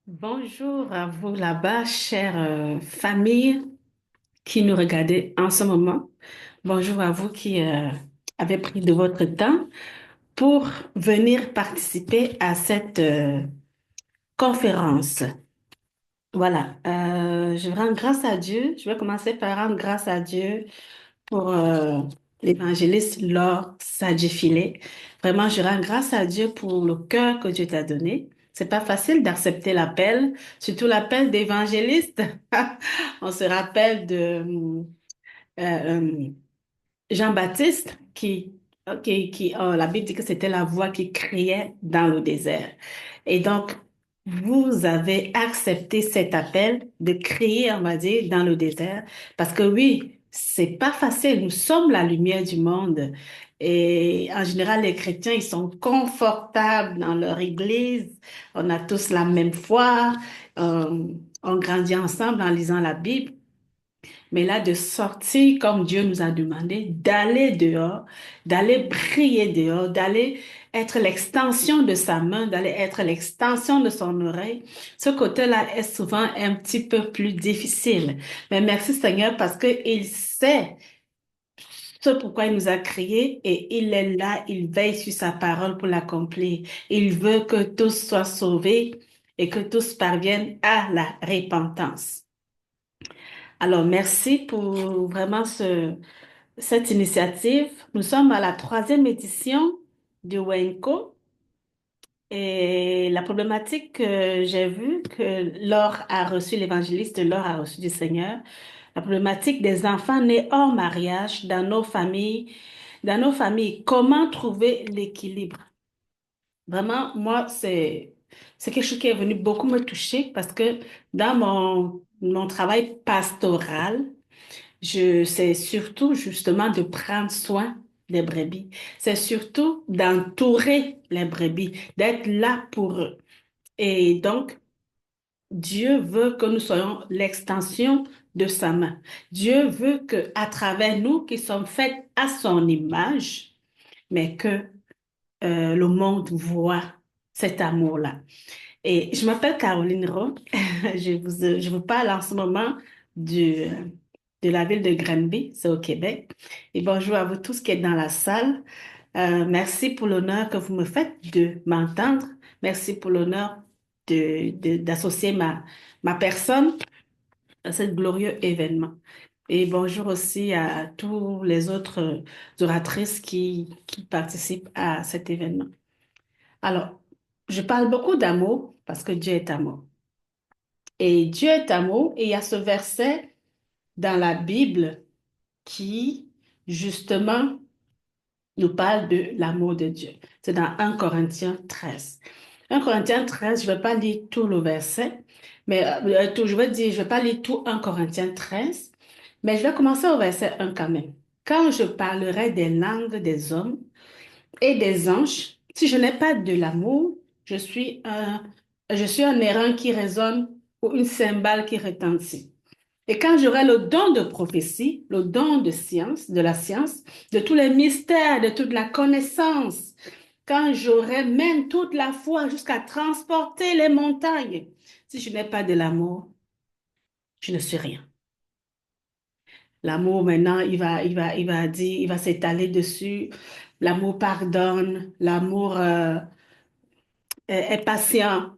Bonjour à vous là-bas, chère famille qui nous regardez en ce moment. Bonjour à vous qui avez pris de votre temps pour venir participer à cette conférence. Voilà, je rends grâce à Dieu. Je vais commencer par rendre grâce à Dieu pour l'évangéliste Laure Sadji-Filet. Vraiment, je rends grâce à Dieu pour le cœur que Dieu t'a donné. C'est pas facile d'accepter l'appel, surtout l'appel d'évangéliste. On se rappelle de euh, Jean-Baptiste la Bible dit que c'était la voix qui criait dans le désert. Et donc, vous avez accepté cet appel de crier, on va dire, dans le désert, parce que oui, c'est pas facile. Nous sommes la lumière du monde. Et en général, les chrétiens, ils sont confortables dans leur église. On a tous la même foi. Euh, on grandit ensemble en lisant la Bible. Mais là, de sortir comme Dieu nous a demandé, d'aller dehors, d'aller briller dehors, d'aller être l'extension de sa main, d'aller être l'extension de son oreille, ce côté-là est souvent un petit peu plus difficile. Mais merci Seigneur parce qu'il sait ce pourquoi il nous a créés et il est là, il veille sur sa parole pour l'accomplir. Il veut que tous soient sauvés et que tous parviennent à la repentance. Alors, merci pour vraiment cette initiative. Nous sommes à la troisième édition du WENCO et la problématique que j'ai vue, que Laure a reçu, l'évangéliste Laure a reçu du Seigneur, la problématique des enfants nés hors mariage dans nos familles, comment trouver l'équilibre? Vraiment, moi, c'est quelque chose qui est venu beaucoup me toucher parce que dans mon travail pastoral, c'est surtout justement de prendre soin des brebis. C'est surtout d'entourer les brebis, d'être là pour eux. Et donc, Dieu veut que nous soyons l'extension de sa main. Dieu veut que, à travers nous qui sommes faits à son image, mais que le monde voit cet amour-là. Et je m'appelle Caroline Rowe. Je vous parle en ce moment du, de la ville de Granby, c'est au Québec. Et bonjour à vous tous qui êtes dans la salle. Merci pour l'honneur que vous me faites de m'entendre. Merci pour l'honneur d'associer ma personne à ce glorieux événement. Et bonjour aussi à tous les autres oratrices qui participent à cet événement. Alors, je parle beaucoup d'amour parce que Dieu est amour. Et Dieu est amour, et il y a ce verset dans la Bible qui, justement, nous parle de l'amour de Dieu. C'est dans 1 Corinthiens 13. 1 Corinthiens 13, je ne vais pas lire tout le verset, mais je vais pas lire tout 1 Corinthiens 13, mais je vais commencer au verset 1 quand même. Quand je parlerai des langues des hommes et des anges, si je n'ai pas de l'amour, je suis un airain qui résonne ou une cymbale qui retentit. Et quand j'aurai le don de prophétie, le don de science, de la science, de tous les mystères, de toute la connaissance, quand j'aurai même toute la foi jusqu'à transporter les montagnes, si je n'ai pas de l'amour, je ne suis rien. L'amour, maintenant, il va s'étaler dessus. L'amour pardonne, l'amour est patient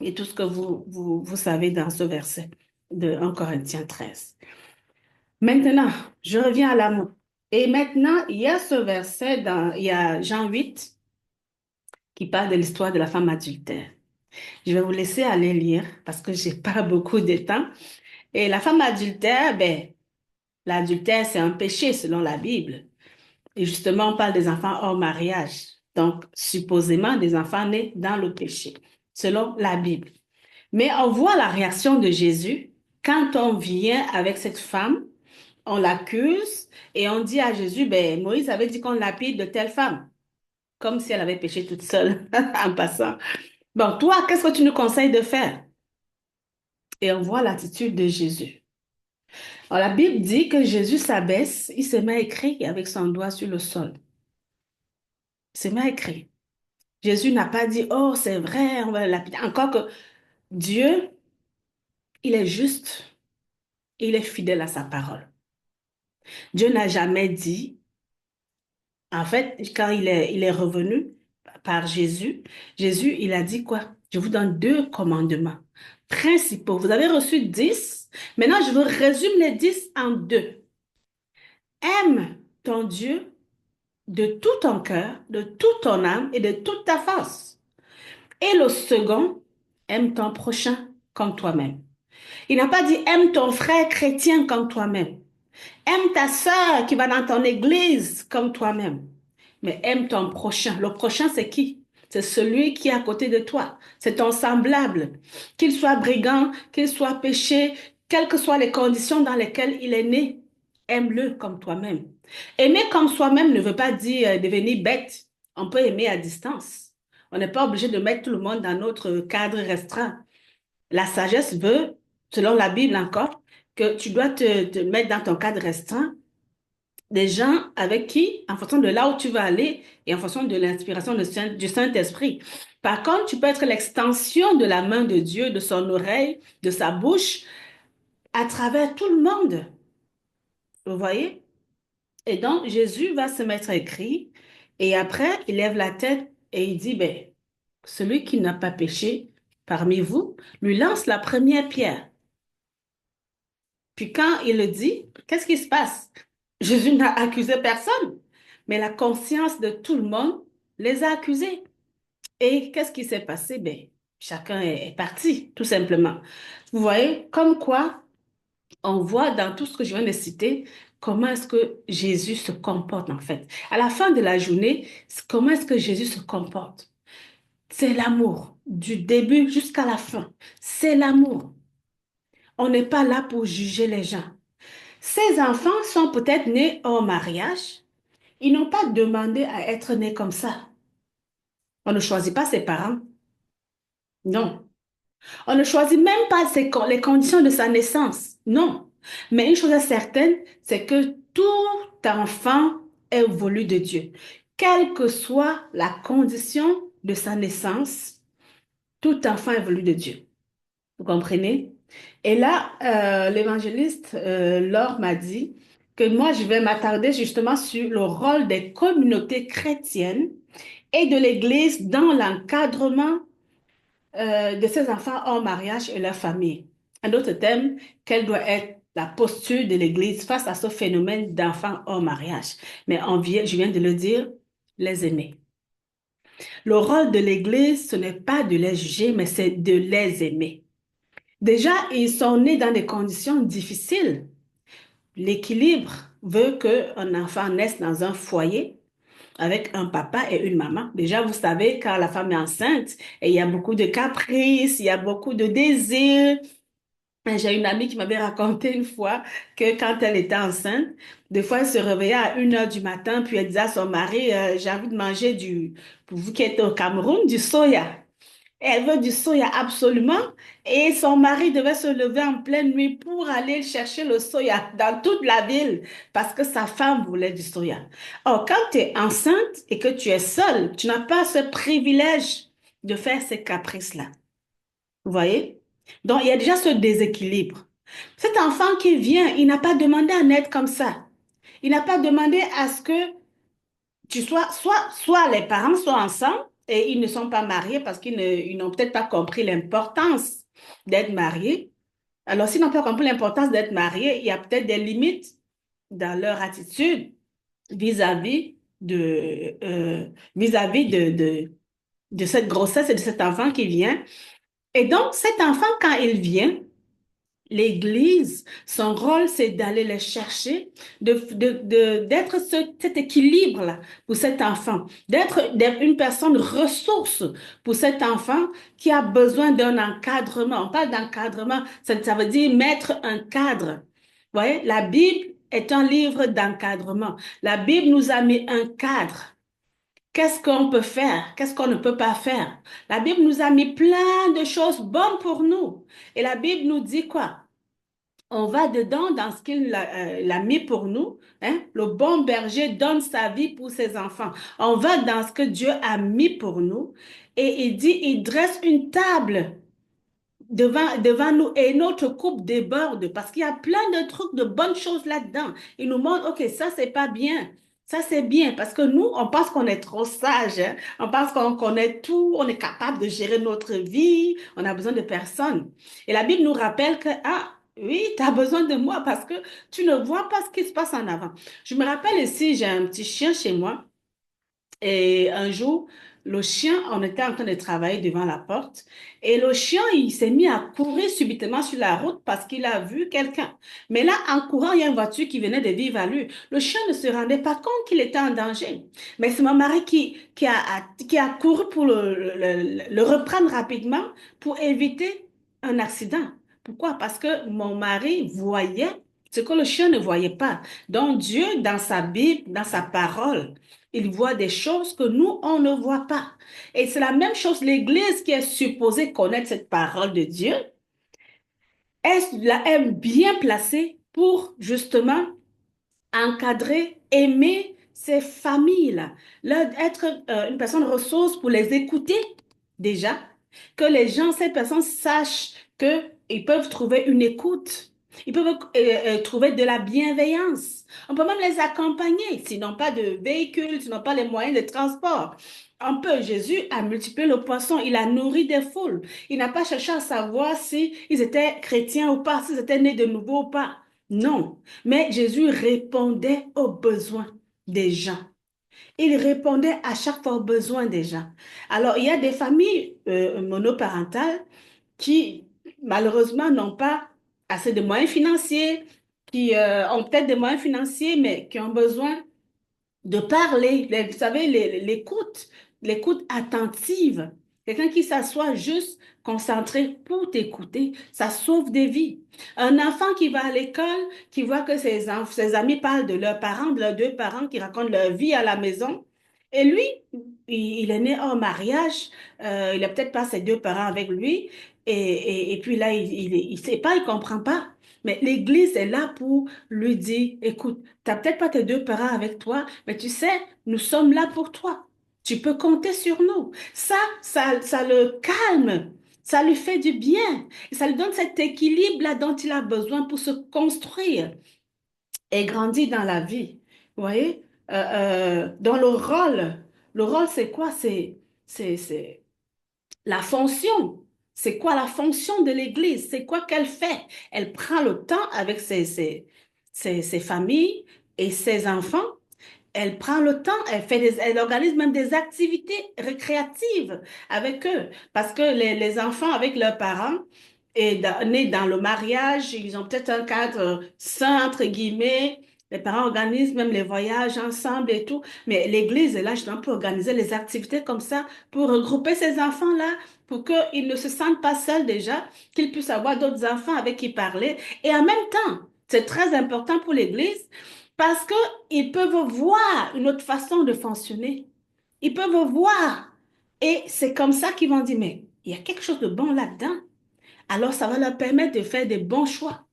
et tout ce que vous savez dans ce verset de 1 Corinthiens 13. Maintenant, je reviens à l'amour. Et maintenant, il y a ce verset il y a Jean 8 qui parle de l'histoire de la femme adultère. Je vais vous laisser aller lire parce que j'ai pas beaucoup de temps. Et la femme adultère, ben, l'adultère, c'est un péché selon la Bible. Et justement, on parle des enfants hors mariage. Donc, supposément, des enfants nés dans le péché, selon la Bible. Mais on voit la réaction de Jésus quand on vient avec cette femme, on l'accuse et on dit à Jésus, ben, Moïse avait dit qu'on lapide de telle femme, comme si elle avait péché toute seule en passant. Bon, toi, qu'est-ce que tu nous conseilles de faire? Et on voit l'attitude de Jésus. Alors, la Bible dit que Jésus s'abaisse, il se met à écrire avec son doigt sur le sol. Il se met à écrire. Jésus n'a pas dit, oh, c'est vrai, on va la lapider. Encore que Dieu, il est juste et il est fidèle à sa parole. Dieu n'a jamais dit, en fait, quand il est revenu par Jésus, Jésus, il a dit quoi? Je vous donne deux commandements principaux. Vous avez reçu 10. Maintenant, je vous résume les 10 en deux. Aime ton Dieu de tout ton cœur, de toute ton âme et de toute ta force. Et le second, aime ton prochain comme toi-même. Il n'a pas dit aime ton frère chrétien comme toi-même. Aime ta sœur qui va dans ton église comme toi-même. Mais aime ton prochain. Le prochain, c'est qui? C'est celui qui est à côté de toi. C'est ton semblable. Qu'il soit brigand, qu'il soit péché, quelles que soient les conditions dans lesquelles il est né, aime-le comme toi-même. Aimer comme soi-même ne veut pas dire devenir bête. On peut aimer à distance. On n'est pas obligé de mettre tout le monde dans notre cadre restreint. La sagesse veut, selon la Bible encore, que tu dois te mettre dans ton cadre restreint des gens avec qui, en fonction de là où tu vas aller et en fonction de l'inspiration du Saint-Esprit. Par contre, tu peux être l'extension de la main de Dieu, de son oreille, de sa bouche, à travers tout le monde. Vous voyez? Et donc, Jésus va se mettre à écrire et après, il lève la tête et il dit, ben, celui qui n'a pas péché parmi vous, lui lance la première pierre. Puis quand il le dit, qu'est-ce qui se passe? Jésus n'a accusé personne, mais la conscience de tout le monde les a accusés. Et qu'est-ce qui s'est passé? Ben, chacun est parti, tout simplement. Vous voyez, comme quoi on voit dans tout ce que je viens de citer, comment est-ce que Jésus se comporte en fait. À la fin de la journée, comment est-ce que Jésus se comporte? C'est l'amour, du début jusqu'à la fin. C'est l'amour. On n'est pas là pour juger les gens. Ces enfants sont peut-être nés hors mariage. Ils n'ont pas demandé à être nés comme ça. On ne choisit pas ses parents. Non. On ne choisit même pas les conditions de sa naissance. Non. Mais une chose est certaine, c'est que tout enfant est voulu de Dieu. Quelle que soit la condition de sa naissance, tout enfant est voulu de Dieu. Vous comprenez? Et là, l'évangéliste Laure m'a dit que moi, je vais m'attarder justement sur le rôle des communautés chrétiennes et de l'Église dans l'encadrement de ces enfants hors mariage et leur famille. Un autre thème, quelle doit être la posture de l'Église face à ce phénomène d'enfants hors mariage. Mais je viens de le dire, les aimer. Le rôle de l'Église, ce n'est pas de les juger, mais c'est de les aimer. Déjà, ils sont nés dans des conditions difficiles. L'équilibre veut qu'un enfant naisse dans un foyer avec un papa et une maman. Déjà, vous savez, quand la femme est enceinte, et il y a beaucoup de caprices, il y a beaucoup de désirs. J'ai une amie qui m'avait raconté une fois que quand elle était enceinte, des fois, elle se réveillait à 1 heure du matin, puis elle disait à son mari, j'ai envie de manger pour vous qui êtes au Cameroun, du soya. Elle veut du soya absolument. Et son mari devait se lever en pleine nuit pour aller chercher le soya dans toute la ville parce que sa femme voulait du soya. Or, quand tu es enceinte et que tu es seule, tu n'as pas ce privilège de faire ces caprices-là. Vous voyez? Donc, il y a déjà ce déséquilibre. Cet enfant qui vient, il n'a pas demandé à naître comme ça. Il n'a pas demandé à ce que soit les parents sont ensemble et ils ne sont pas mariés parce ils n'ont peut-être pas compris l'importance d'être mariés. Alors, s'ils n'ont pas compris l'importance d'être mariés, il y a peut-être des limites dans leur attitude vis-à-vis de cette grossesse et de cet enfant qui vient. Et donc, cet enfant, quand il vient, l'Église, son rôle, c'est d'aller les chercher, d'être cet équilibre-là pour cet enfant, d'être une personne ressource pour cet enfant qui a besoin d'un encadrement. On parle d'encadrement, ça veut dire mettre un cadre. Vous voyez, la Bible est un livre d'encadrement. La Bible nous a mis un cadre. Qu'est-ce qu'on peut faire? Qu'est-ce qu'on ne peut pas faire? La Bible nous a mis plein de choses bonnes pour nous. Et la Bible nous dit quoi? On va dedans dans ce qu'il a mis pour nous. Hein? Le bon berger donne sa vie pour ses enfants. On va dans ce que Dieu a mis pour nous. Et il dit, il dresse une table devant nous et notre coupe déborde parce qu'il y a plein de trucs, de bonnes choses là-dedans. Il nous montre, OK, ça, c'est pas bien. Ça, c'est bien parce que nous, on pense qu'on est trop sage, hein. On pense qu'on connaît tout, on est capable de gérer notre vie, on a besoin de personne. Et la Bible nous rappelle que, ah, oui, tu as besoin de moi parce que tu ne vois pas ce qui se passe en avant. Je me rappelle ici, j'ai un petit chien chez moi. Et un jour, le chien, on était en train de travailler devant la porte et le chien, il s'est mis à courir subitement sur la route parce qu'il a vu quelqu'un. Mais là, en courant, il y a une voiture qui venait de vivre à lui. Le chien ne se rendait pas compte qu'il était en danger. Mais c'est mon mari qui a couru pour le reprendre rapidement pour éviter un accident. Pourquoi? Parce que mon mari voyait ce que le chien ne voyait pas. Donc Dieu, dans sa Bible, dans sa parole, il voit des choses que nous, on ne voit pas. Et c'est la même chose, l'Église qui est supposée connaître cette parole de Dieu, est bien placée pour justement encadrer, aimer ces familles-là, être une personne ressource pour les écouter déjà, que les gens, ces personnes sachent qu'ils peuvent trouver une écoute, ils peuvent trouver de la bienveillance. On peut même les accompagner s'ils n'ont pas de véhicule, s'ils n'ont pas les moyens de transport. On peut, Jésus a multiplié le poisson, il a nourri des foules. Il n'a pas cherché à savoir si ils étaient chrétiens ou pas, s'ils étaient nés de nouveau ou pas. Non. Mais Jésus répondait aux besoins des gens. Il répondait à chaque fois aux besoins des gens. Alors, il y a des familles monoparentales qui, malheureusement, n'ont pas assez de moyens financiers, qui ont peut-être des moyens financiers, mais qui ont besoin de parler, vous savez, l'écoute attentive. Quelqu'un qui s'assoit juste concentré pour t'écouter, ça sauve des vies. Un enfant qui va à l'école, qui voit que ses amis parlent de leurs parents, de leurs deux parents qui racontent leur vie à la maison, et lui, il est né hors mariage, il n'a peut-être pas ses deux parents avec lui, et puis là, il sait pas, il comprend pas. Mais l'Église est là pour lui dire, écoute, t'as peut-être pas tes deux parents avec toi, mais tu sais, nous sommes là pour toi. Tu peux compter sur nous. Ça le calme. Ça lui fait du bien. Et ça lui donne cet équilibre-là dont il a besoin pour se construire et grandir dans la vie. Vous voyez? Dans le rôle. Le rôle, c'est quoi? C'est la fonction. C'est quoi la fonction de l'Église? C'est quoi qu'elle fait? Elle prend le temps avec ses familles et ses enfants. Elle prend le temps, elle organise même des activités récréatives avec eux. Parce que les enfants avec leurs parents, nés dans le mariage, ils ont peut-être un cadre sain, entre guillemets. Les parents organisent même les voyages ensemble et tout. Mais l'Église est là justement pour organiser les activités comme ça, pour regrouper ces enfants-là, pour qu'ils ne se sentent pas seuls déjà, qu'ils puissent avoir d'autres enfants avec qui parler. Et en même temps, c'est très important pour l'Église parce qu'ils peuvent voir une autre façon de fonctionner. Ils peuvent voir. Et c'est comme ça qu'ils vont dire, mais il y a quelque chose de bon là-dedans. Alors ça va leur permettre de faire des bons choix.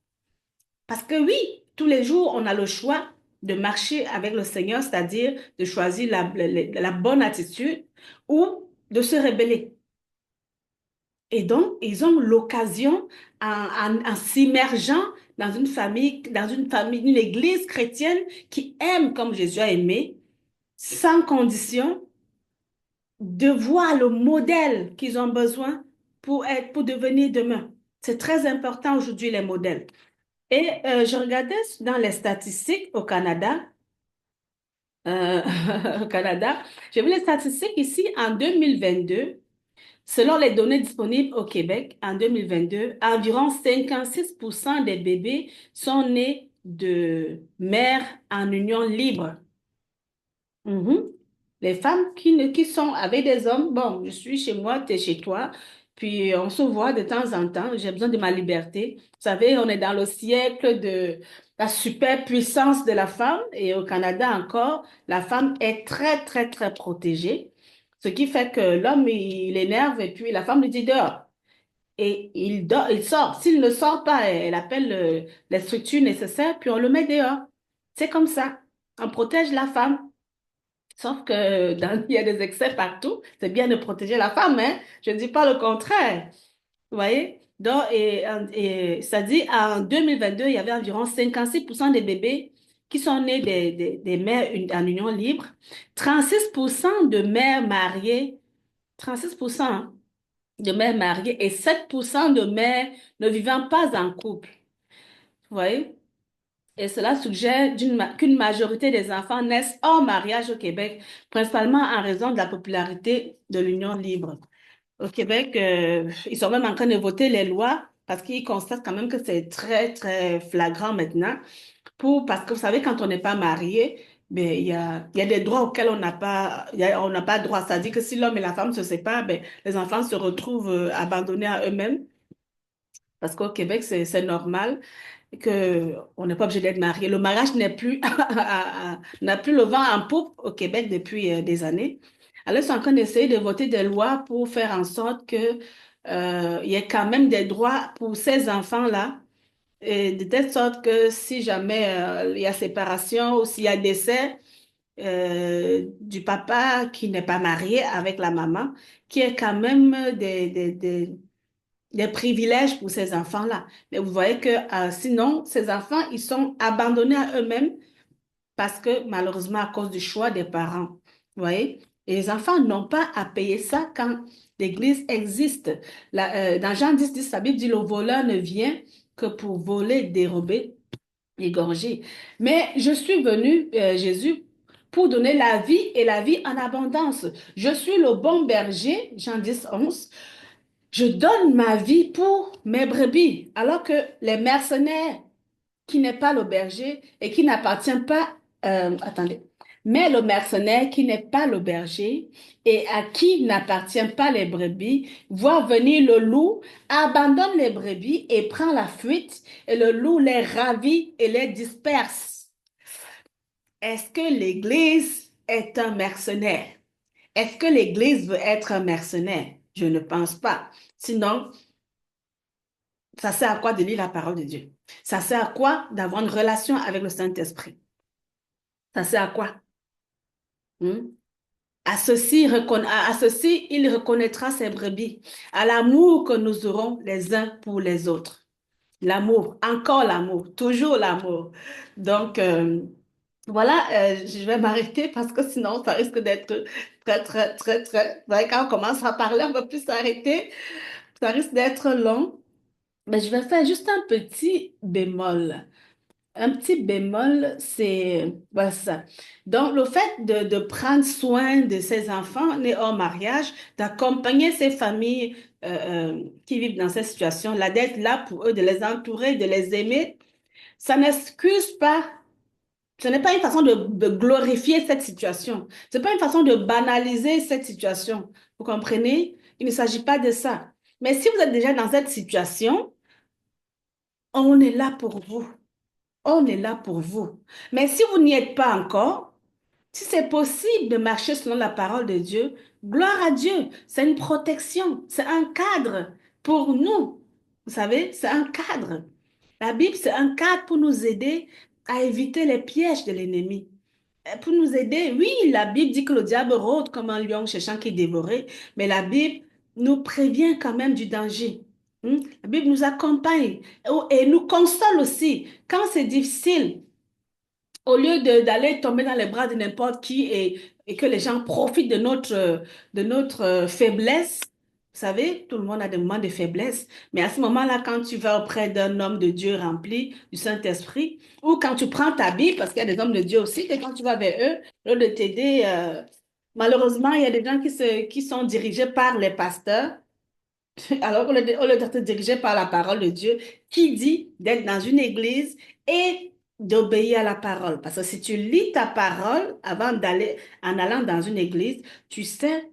Parce que oui, tous les jours, on a le choix de marcher avec le Seigneur, c'est-à-dire de choisir la bonne attitude ou de se rebeller. Et donc, ils ont l'occasion, en s'immergeant dans une famille, une église chrétienne qui aime comme Jésus a aimé, sans condition, de voir le modèle qu'ils ont besoin pour devenir demain. C'est très important aujourd'hui, les modèles. Et je regardais dans les statistiques au Canada, euh, au Canada, j'ai vu les statistiques ici en 2022. Selon les données disponibles au Québec, en 2022, environ 56% des bébés sont nés de mères en union libre. Mhm. Les femmes qui sont avec des hommes, bon, je suis chez moi, tu es chez toi, puis on se voit de temps en temps, j'ai besoin de ma liberté. Vous savez, on est dans le siècle de la superpuissance de la femme et au Canada encore, la femme est très, très, très protégée, ce qui fait que l'homme, il énerve et puis la femme lui dit dehors. Et il sort. S'il ne sort pas, elle appelle les structures nécessaires, puis on le met dehors. C'est comme ça. On protège la femme. Sauf que il y a des excès partout. C'est bien de protéger la femme, hein? Je ne dis pas le contraire. Vous voyez? Donc, et ça dit, en 2022, il y avait environ 56% des bébés qui sont nés des mères en union libre, 36% de mères mariées, 36% hein, de mères mariées et 7% de mères ne vivant pas en couple. Vous voyez? Et cela suggère qu'une majorité des enfants naissent hors mariage au Québec, principalement en raison de la popularité de l'union libre. Au Québec, ils sont même en train de voter les lois parce qu'ils constatent quand même que c'est très, très flagrant maintenant. Parce que vous savez, quand on n'est pas marié, ben, il y a des droits auxquels on n'a pas droit. C'est-à-dire que si l'homme et la femme se séparent, ben, les enfants se retrouvent abandonnés à eux-mêmes. Parce qu'au Québec, c'est normal que on n'est pas obligé d'être marié. Le mariage n'est plus, n'a plus le vent en poupe au Québec depuis des années. Alors, ils sont en train d'essayer de voter des lois pour faire en sorte que, il y ait quand même des droits pour ces enfants-là, et de telle sorte que si jamais il y a séparation ou s'il y a décès du papa qui n'est pas marié avec la maman, qu'il y ait quand même des privilèges pour ces enfants-là. Mais vous voyez que sinon, ces enfants, ils sont abandonnés à eux-mêmes parce que malheureusement, à cause du choix des parents. Vous voyez? Et les enfants n'ont pas à payer ça quand l'Église existe. Dans Jean 10, la Bible dit, le voleur ne vient que pour voler, dérober, égorger. Mais je suis venu, Jésus, pour donner la vie et la vie en abondance. Je suis le bon berger, Jean 10, 11. Je donne ma vie pour mes brebis, alors que les mercenaires qui n'est pas le berger et qui n'appartient pas, attendez, mais le mercenaire qui n'est pas le berger et à qui n'appartient pas les brebis, voit venir le loup, abandonne les brebis et prend la fuite, et le loup les ravit et les disperse. Est-ce que l'Église est un mercenaire? Est-ce que l'Église veut être un mercenaire? Je ne pense pas. Sinon, ça sert à quoi de lire la parole de Dieu? Ça sert à quoi d'avoir une relation avec le Saint-Esprit? Ça sert à quoi? Hmm? À ceci, il reconnaîtra ses brebis, à l'amour que nous aurons les uns pour les autres. L'amour, encore l'amour, toujours l'amour. Donc, voilà, je vais m'arrêter parce que sinon, ça risque d'être très, très, très, très... Vous voyez, quand on commence à parler, on ne va plus s'arrêter. Ça risque d'être long. Mais je vais faire juste un petit bémol. Un petit bémol, c'est voilà ça. Donc, le fait de prendre soin de ses enfants nés hors mariage, d'accompagner ces familles qui vivent dans cette situation-là, d'être là pour eux, de les entourer, de les aimer, ça n'excuse pas, ce n'est pas une façon de glorifier cette situation. Ce n'est pas une façon de banaliser cette situation. Vous comprenez? Il ne s'agit pas de ça. Mais si vous êtes déjà dans cette situation, on est là pour vous. On est là pour vous. Mais si vous n'y êtes pas encore, si c'est possible de marcher selon la parole de Dieu, gloire à Dieu. C'est une protection, c'est un cadre pour nous. Vous savez, c'est un cadre. La Bible, c'est un cadre pour nous aider à éviter les pièges de l'ennemi. Pour nous aider, oui, la Bible dit que le diable rôde comme un lion cherchant qui dévorer, mais la Bible nous prévient quand même du danger. La Bible nous accompagne et nous console aussi quand c'est difficile. Au lieu d'aller tomber dans les bras de n'importe qui et que les gens profitent de notre faiblesse, vous savez, tout le monde a des moments de faiblesse, mais à ce moment-là, quand tu vas auprès d'un homme de Dieu rempli du Saint-Esprit, ou quand tu prends ta Bible, parce qu'il y a des hommes de Dieu aussi, et quand tu vas vers eux, au lieu de t'aider, malheureusement, il y a des gens qui sont dirigés par les pasteurs, alors au lieu d'être dirigé par la parole de Dieu, qui dit d'être dans une église et d'obéir à la parole. Parce que si tu lis ta parole avant d'aller, en allant dans une église, tu sais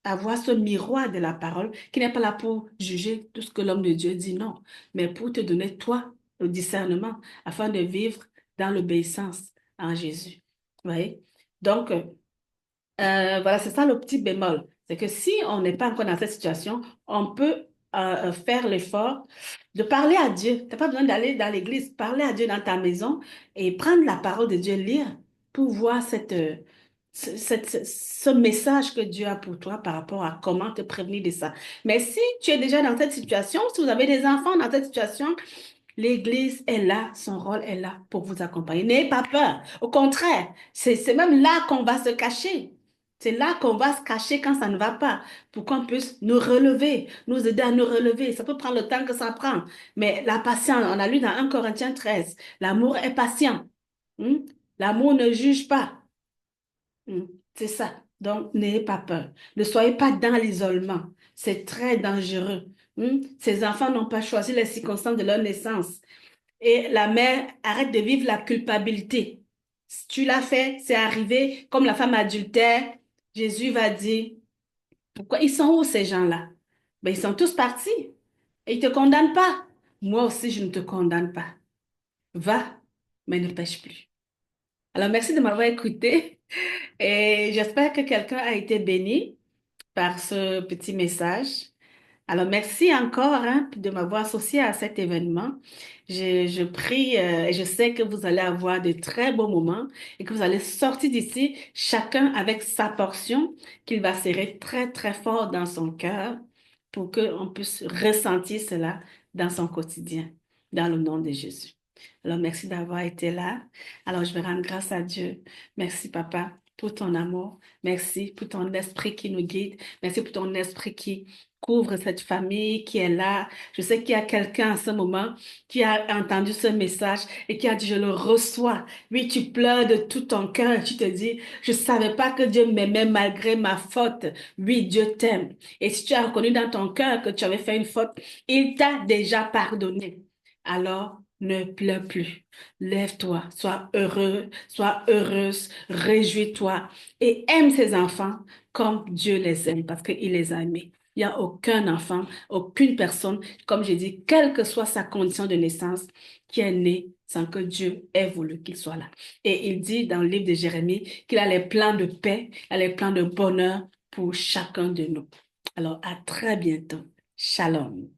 avoir ce miroir de la parole qui n'est pas là pour juger tout ce que l'homme de Dieu dit, non, mais pour te donner, toi, le discernement afin de vivre dans l'obéissance en Jésus. Vous voyez? Donc, voilà, c'est ça le petit bémol. C'est que si on n'est pas encore dans cette situation, on peut faire l'effort de parler à Dieu. Tu n'as pas besoin d'aller dans l'église, parler à Dieu dans ta maison et prendre la parole de Dieu, lire pour voir ce message que Dieu a pour toi par rapport à comment te prévenir de ça. Mais si tu es déjà dans cette situation, si vous avez des enfants dans cette situation, l'Église est là, son rôle est là pour vous accompagner. N'ayez pas peur. Au contraire, c'est même là qu'on va se cacher. C'est là qu'on va se cacher quand ça ne va pas, pour qu'on puisse nous relever, nous aider à nous relever. Ça peut prendre le temps que ça prend. Mais la patience, on a lu dans 1 Corinthiens 13, l'amour est patient. Hmm? L'amour ne juge pas. Hmm. C'est ça. Donc, n'ayez pas peur. Ne soyez pas dans l'isolement. C'est très dangereux. Ces enfants n'ont pas choisi les circonstances de leur naissance. Et la mère arrête de vivre la culpabilité. Si tu l'as fait, c'est arrivé, comme la femme adultère, Jésus va dire, pourquoi ils sont où ces gens-là? Ben, ils sont tous partis. Et ils ne te condamnent pas. Moi aussi, je ne te condamne pas. Va, mais ne pêche plus. Alors, merci de m'avoir écouté et j'espère que quelqu'un a été béni par ce petit message. Alors, merci encore hein, de m'avoir associé à cet événement. Je prie et je sais que vous allez avoir de très beaux moments et que vous allez sortir d'ici, chacun avec sa portion, qu'il va serrer très, très fort dans son cœur pour qu'on puisse ressentir cela dans son quotidien, dans le nom de Jésus. Alors, merci d'avoir été là. Alors, je vais rendre grâce à Dieu. Merci, Papa, pour ton amour. Merci pour ton esprit qui nous guide. Merci pour ton esprit qui couvre cette famille qui est là. Je sais qu'il y a quelqu'un à ce moment qui a entendu ce message et qui a dit, je le reçois. Oui, tu pleures de tout ton cœur. Tu te dis, je savais pas que Dieu m'aimait malgré ma faute. Oui, Dieu t'aime. Et si tu as reconnu dans ton cœur que tu avais fait une faute, il t'a déjà pardonné. Alors, ne pleure plus. Lève-toi, sois heureux, sois heureuse, réjouis-toi et aime ses enfants comme Dieu les aime parce qu'il les a aimés. Il n'y a aucun enfant, aucune personne, comme j'ai dit, quelle que soit sa condition de naissance, qui est né sans que Dieu ait voulu qu'il soit là. Et il dit dans le livre de Jérémie qu'il a les plans de paix, il a les plans de bonheur pour chacun de nous. Alors, à très bientôt. Shalom.